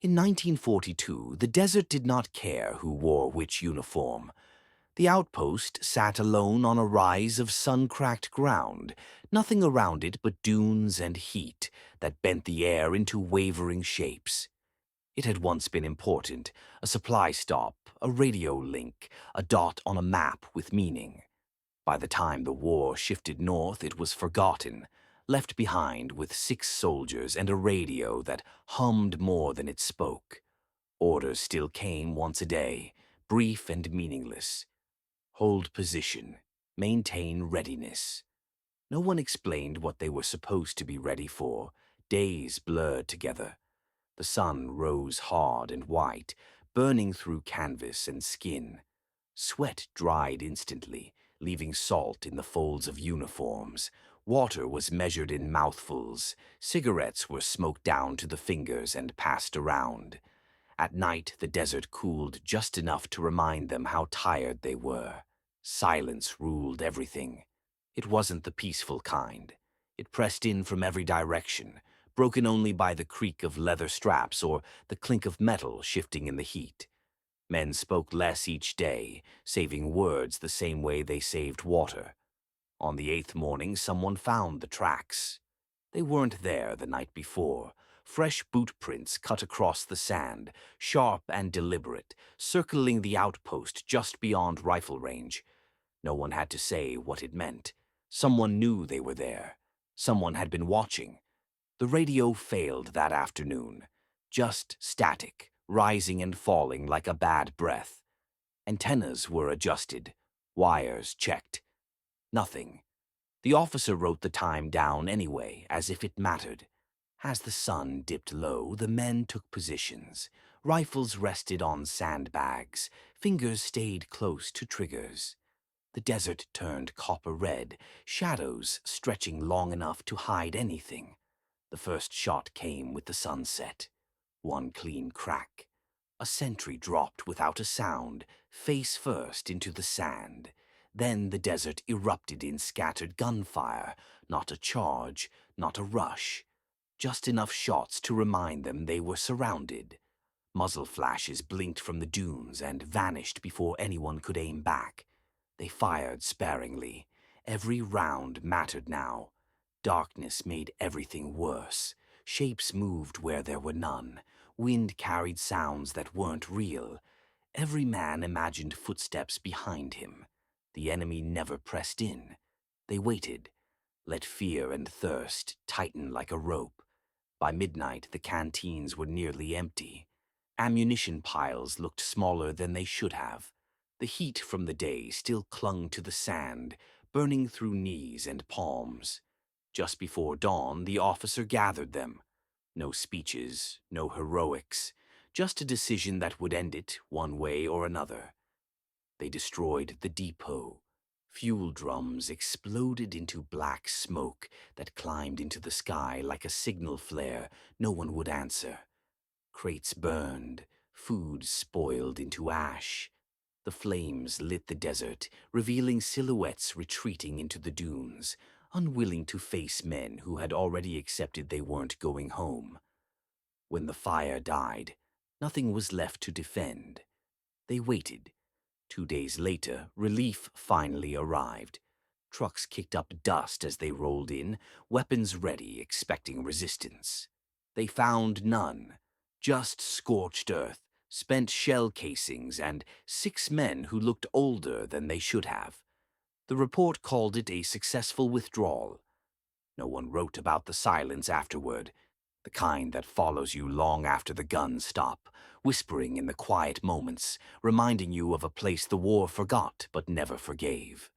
In 1942, the desert did not care who wore which uniform. The outpost sat alone on a rise of sun-cracked ground, nothing around it but dunes and heat that bent the air into wavering shapes. It had once been important, a supply stop, a radio link, a dot on a map with meaning. By the time the war shifted north, it was forgotten, left behind with 6 soldiers and a radio that hummed more than it spoke. Orders still came once a day, brief and meaningless. Hold position, maintain readiness. No one explained what they were supposed to be ready for. Days blurred together. The sun rose hard and white, burning through canvas and skin. Sweat dried instantly, leaving salt in the folds of uniforms. Water was measured in mouthfuls. Cigarettes were smoked down to the fingers and passed around. At night, the desert cooled just enough to remind them how tired they were. Silence ruled everything. It wasn't the peaceful kind. It pressed in from every direction, broken only by the creak of leather straps or the clink of metal shifting in the heat. Men spoke less each day, saving words the same way they saved water. On the 8th morning, someone found the tracks. They weren't there the night before. Fresh boot prints cut across the sand, sharp and deliberate, circling the outpost just beyond rifle range. No one had to say what it meant. Someone knew they were there. Someone had been watching. The radio failed that afternoon. Just static, rising and falling like a bad breath. Antennas were adjusted. Wires checked. Nothing. The officer wrote the time down anyway, as if it mattered. As the sun dipped low, the men took positions. Rifles rested on sandbags. Fingers stayed close to triggers. The desert turned copper red, shadows stretching long enough to hide anything. The first shot came with the sunset. One clean crack. A sentry dropped without a sound, face first into the sand. Then the desert erupted in scattered gunfire, not a charge, not a rush. Just enough shots to remind them they were surrounded. Muzzle flashes blinked from the dunes and vanished before anyone could aim back. They fired sparingly. Every round mattered now. Darkness made everything worse. Shapes moved where there were none. Wind carried sounds that weren't real. Every man imagined footsteps behind him. The enemy never pressed in. They waited, let fear and thirst tighten like a rope. By midnight, the canteens were nearly empty. Ammunition piles looked smaller than they should have. The heat from the day still clung to the sand, burning through knees and palms. Just before dawn, the officer gathered them. No speeches, no heroics, just a decision that would end it one way or another. They destroyed the depot. Fuel drums exploded into black smoke that climbed into the sky like a signal flare no one would answer. Crates burned, food spoiled into ash. The flames lit the desert, revealing silhouettes retreating into the dunes, unwilling to face men who had already accepted they weren't going home. When the fire died, nothing was left to defend. They waited. 2 days later, relief finally arrived. Trucks kicked up dust as they rolled in, weapons ready, expecting resistance. They found none, just scorched earth, spent shell casings, and 6 men who looked older than they should have. The report called it a successful withdrawal. No one wrote about the silence afterward, the kind that follows you long after the guns stop, whispering in the quiet moments, reminding you of a place the war forgot but never forgave.